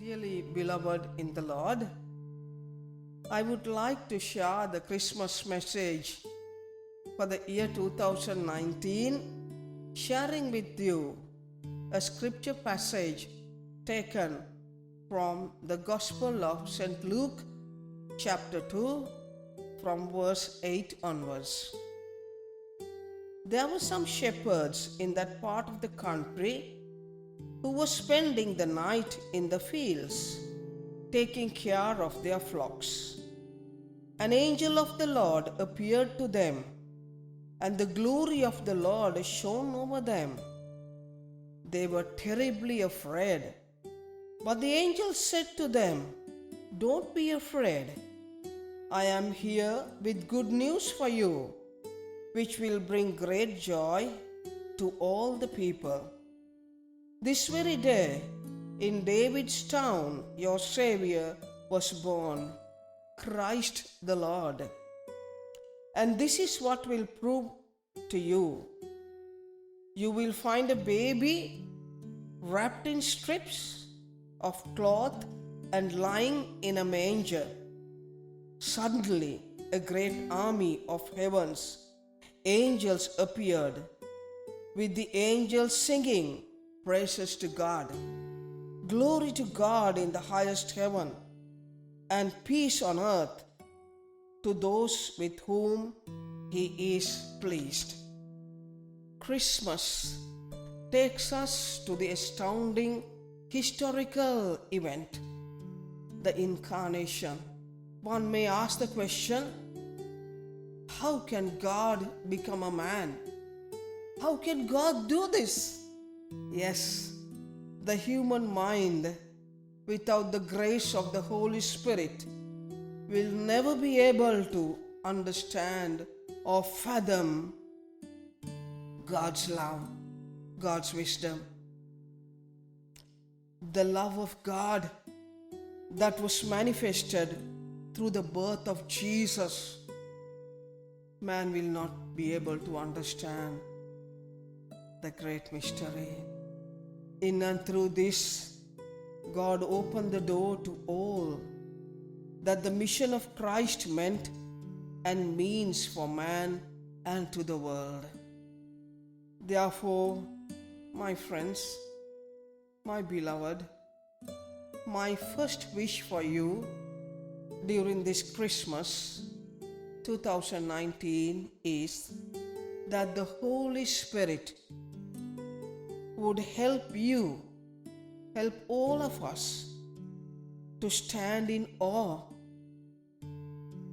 Dearly beloved in the Lord, I would like to share the Christmas message for the year 2019, sharing with you a scripture passage taken from the Gospel of St. Luke, chapter 2, from verse 8 onwards. There were some shepherds in that part of the country who were spending the night in the fields, taking care of their flocks. An angel of the Lord appeared to them, and the glory of the Lord shone over them. They were terribly afraid. But the angel said to them, "Don't be afraid. I am here with good news for you, which will bring great joy to all the people. This very day, in David's town, your Savior was born, Christ the Lord. And this is what will prove to you. You will find a baby wrapped in strips of cloth and lying in a manger." Suddenly, a great army of heaven's angels appeared, with the angels singing praises to God. "Glory to God in the highest heaven, and peace on earth to those with whom He is pleased." Christmas takes us to the astounding historical event, the Incarnation. One may ask the question, how can God become a man? How can God do this? Yes, the human mind, without the grace of the Holy Spirit, will never be able to understand or fathom God's love, God's wisdom. The love of God that was manifested through the birth of Jesus, man will not be able to understand the great mystery. In and through this, God opened the door to all that the mission of Christ meant and means for man and to the world. Therefore, my friends, my beloved, my first wish for you during this Christmas 2019 is that the Holy Spirit would help you, help all of us to stand in awe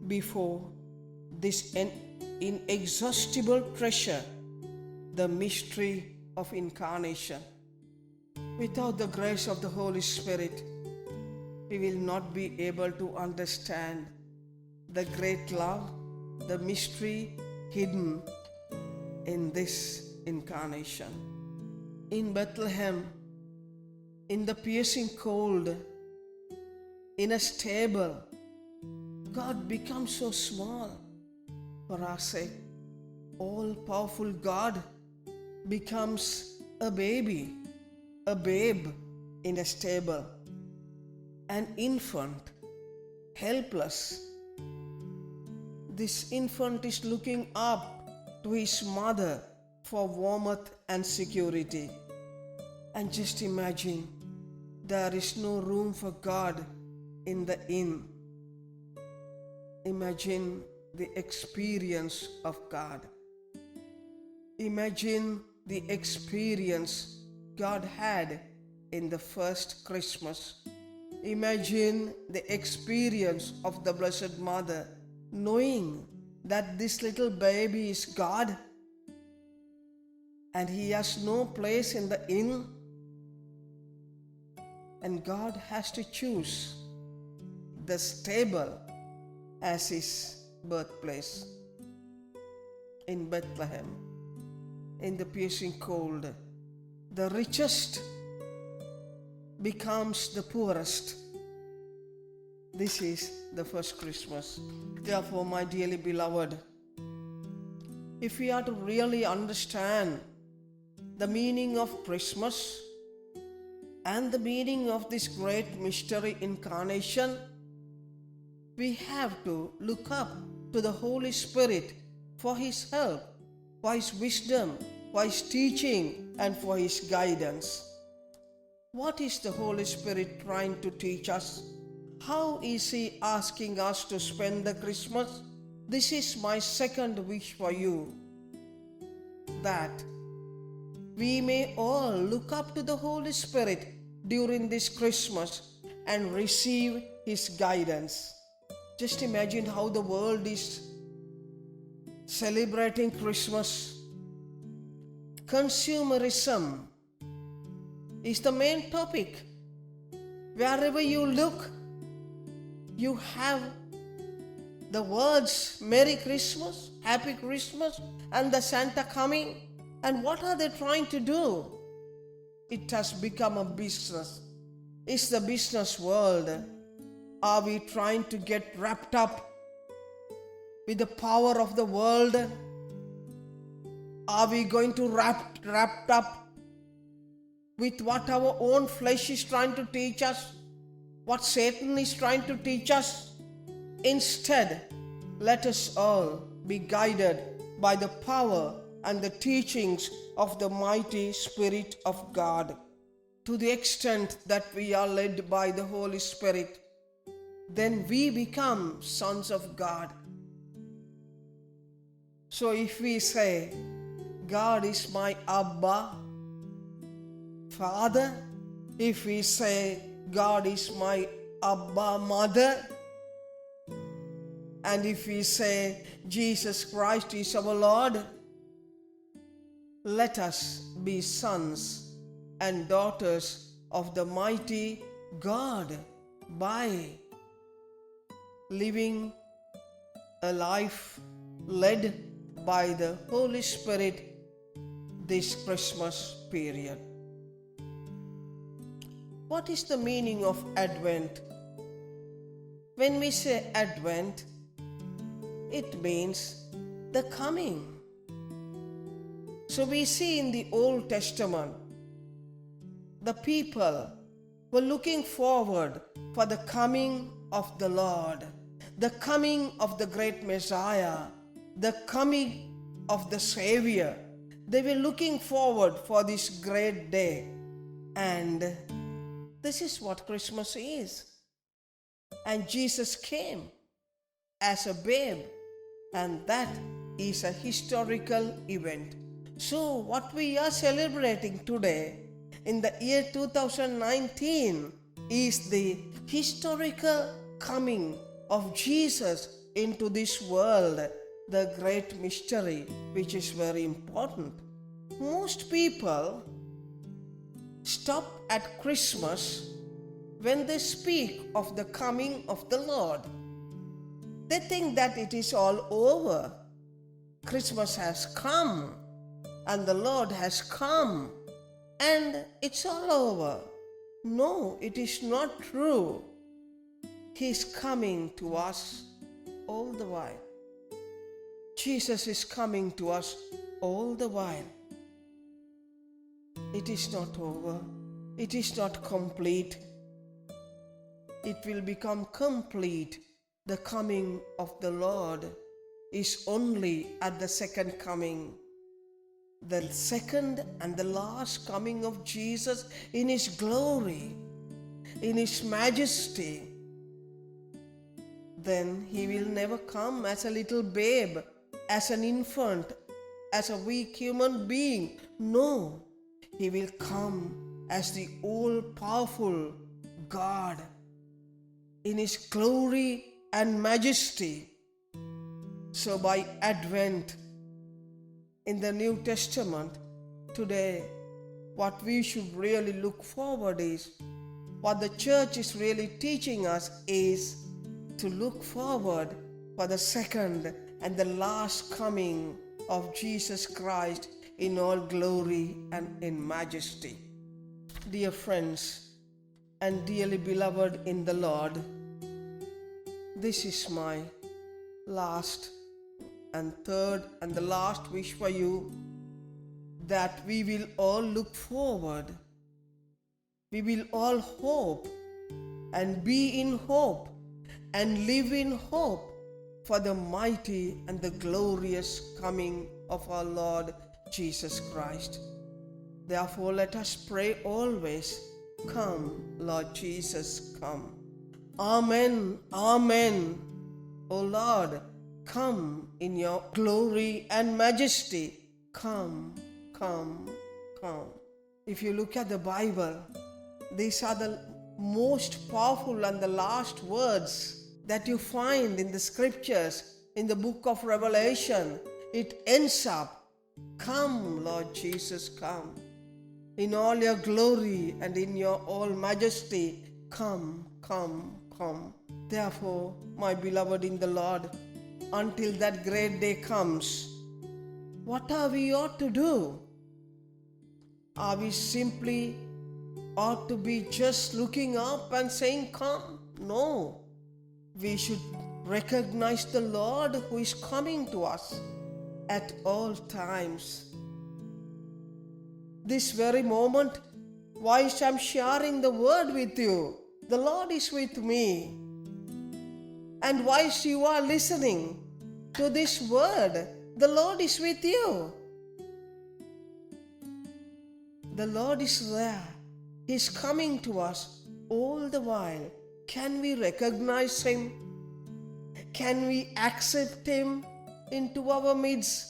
before this inexhaustible treasure, the mystery of Incarnation. Without the grace of the Holy Spirit, we will not be able to understand the great love, the mystery hidden in this Incarnation. In Bethlehem, in the piercing cold, in a stable, God becomes so small for our sake. All-powerful God becomes a baby, a babe in a stable, an infant, helpless. This infant is looking up to his mother for warmth and security. And just imagine, there is no room for God in the inn. Imagine the experience of God. Imagine the experience God had in the first Christmas. Imagine the experience of the Blessed Mother, knowing that this little baby is God and he has no place in the inn, and God has to choose the stable as his birthplace. In Bethlehem, in the piercing cold, the richest becomes the poorest. This is the first Christmas. Therefore, my dearly beloved, if we are to really understand the meaning of Christmas, and the meaning of this great mystery incarnation, we have to look up to the Holy Spirit for His help, for His wisdom, for His teaching, and for His guidance. What is the Holy Spirit trying to teach us? How is He asking us to spend the Christmas? This is my second wish for you, that we may all look up to the Holy Spirit during this Christmas and receive His guidance. Just imagine how the world is celebrating Christmas. Consumerism is the main topic. Wherever you look, you have the words Merry Christmas, Happy Christmas, and the Santa coming. And what are they trying to do? It has become a business. It's the business world. Are we trying to get wrapped up with the power of the world? Are we going to wrapped up with what our own flesh is trying to teach us? What Satan is trying to teach us? Instead, let us all be guided by the power and the teachings of the mighty Spirit of God. To the extent that we are led by the Holy Spirit, then we become sons of God. So if we say, God is my Abba, Father, if we say, God is my Abba, Mother, and if we say, Jesus Christ is our Lord, let us be sons and daughters of the mighty God by living a life led by the Holy Spirit this Christmas period. What is the meaning of Advent? When we say Advent, it means the coming. So we see in the Old Testament, the people were looking forward for the coming of the Lord, the coming of the great Messiah, the coming of the Savior. They were looking forward for this great day. And this is what Christmas is. And Jesus came as a babe, and that is a historical event. So what we are celebrating today in the year 2019 is the historical coming of Jesus into this world, the great mystery, which is very important. Most people stop at Christmas when they speak of the coming of the Lord. They think that it is all over. Christmas has come and the Lord has come and it's all over. No, it is not true. He is coming to us all the while. Jesus is coming to us all the while. It is not over. It is not complete. It will become complete. The coming of the Lord is only at the second coming. The second and the last coming of Jesus in His glory, in His majesty. Then He will never come as a little babe, as an infant, as a weak human being. No, He will come as the all-powerful God in His glory and majesty. So by Advent in the New Testament, today, what we should really look forward is, what the church is really teaching us is to look forward for the second and the last coming of Jesus Christ in all glory and in majesty. Dear friends and dearly beloved in the Lord, this is my last and third and the last wish for you, that we will all look forward We will all hope and be in hope and live in hope for the mighty and the glorious coming of our Lord Jesus Christ. Therefore, let us pray always, "Come, Lord Jesus, come." Amen, amen. O Lord, come in your glory and majesty. Come, come, come. If you look at the Bible, these are the most powerful and the last words that you find in the scriptures. In the book of Revelation, it ends up, "Come, Lord Jesus, come. In all your glory and in your all majesty, come, come, come." Therefore, my beloved in the Lord, until that great day comes, what are we ought to do? Are we simply ought to be just looking up and saying, "Come"? No. We should recognize the Lord who is coming to us at all times. This very moment, whilst I'm sharing the word with you, the Lord is with me. And whilst you are listening to this word, the Lord is with you. The Lord is there. He's coming to us all the while. Can we recognize Him? Can we accept Him into our midst,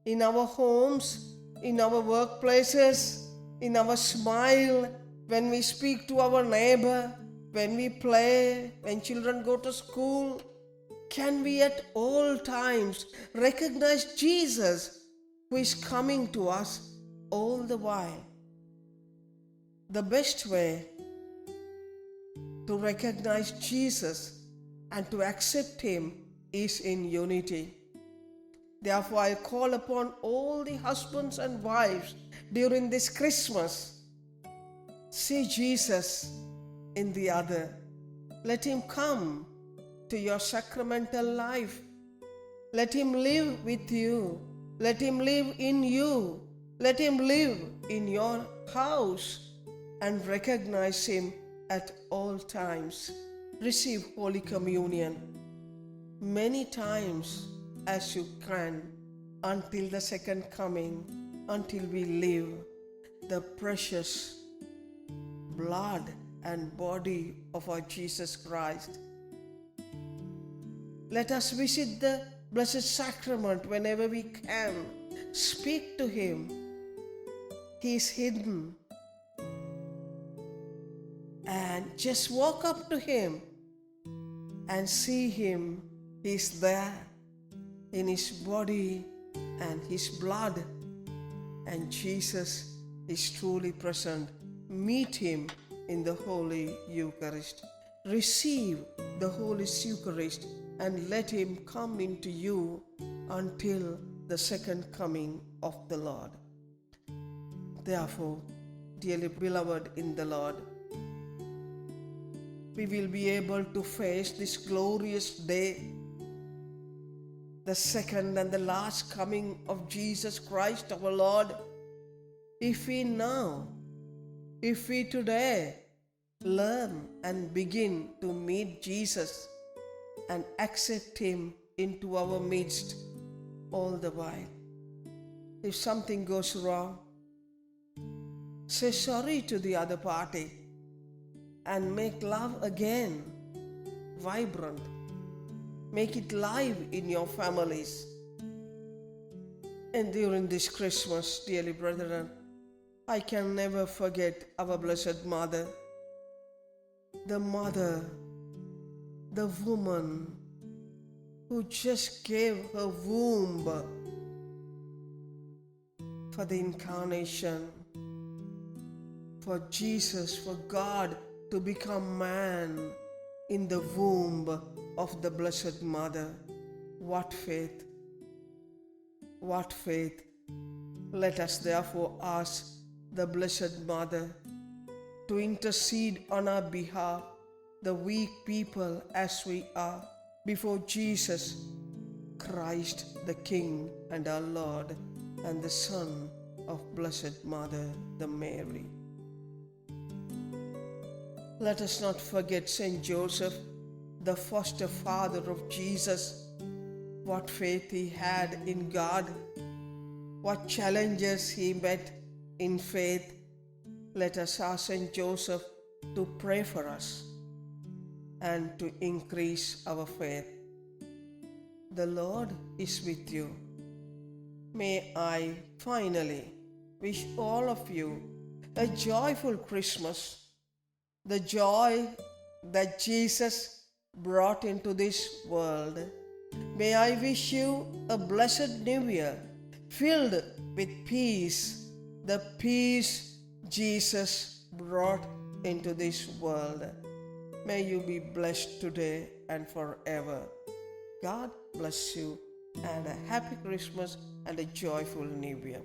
in our homes, in our workplaces, in our smile, when we speak to our neighbor, when we play, when children go to school? Can we at all times recognize Jesus who is coming to us all the while? The best way to recognize Jesus and to accept Him is in unity. Therefore, I call upon all the husbands and wives during this Christmas, see Jesus in the other. Let Him come to your sacramental life. Let Him live with you. Let Him live in you. Let Him live in your house, and recognize Him at all times. Receive Holy Communion many times as you can until the second coming, until we live the precious blood and body of our Jesus Christ. Let us visit the Blessed Sacrament whenever we can. Speak to Him. He is hidden. And just walk up to Him and see Him. He is there in His body and His blood. And Jesus is truly present. Meet Him in the Holy Eucharist. Receive the Holy Eucharist and let Him come into you until the second coming of the Lord. Therefore, dearly beloved in the Lord, we will be able to face this glorious day, the second and the last coming of Jesus Christ our Lord, if we today learn and begin to meet Jesus and accept Him into our midst all the while. If something goes wrong, say sorry to the other party and make love again vibrant. Make it live in your families. And during this Christmas, dearly brethren, I can never forget our Blessed Mother, the woman who just gave her womb for the incarnation, for Jesus, for God to become man in the womb of the Blessed Mother. What faith! What faith! Let us therefore ask the Blessed Mother to intercede on our behalf, the weak people as we are, before Jesus Christ, the King and our Lord, and the Son of Blessed Mother, the Mary. Let us not forget Saint Joseph, the foster father of Jesus, what faith he had in God, what challenges he met in faith. Let us ask Saint Joseph to pray for us and to increase our faith. The Lord is with you. May I finally wish all of you a joyful Christmas, the joy that Jesus brought into this world. May I wish you a blessed New Year filled with peace, the peace Jesus brought into this world. May you be blessed today and forever. God bless you, and a happy Christmas and a joyful New Year.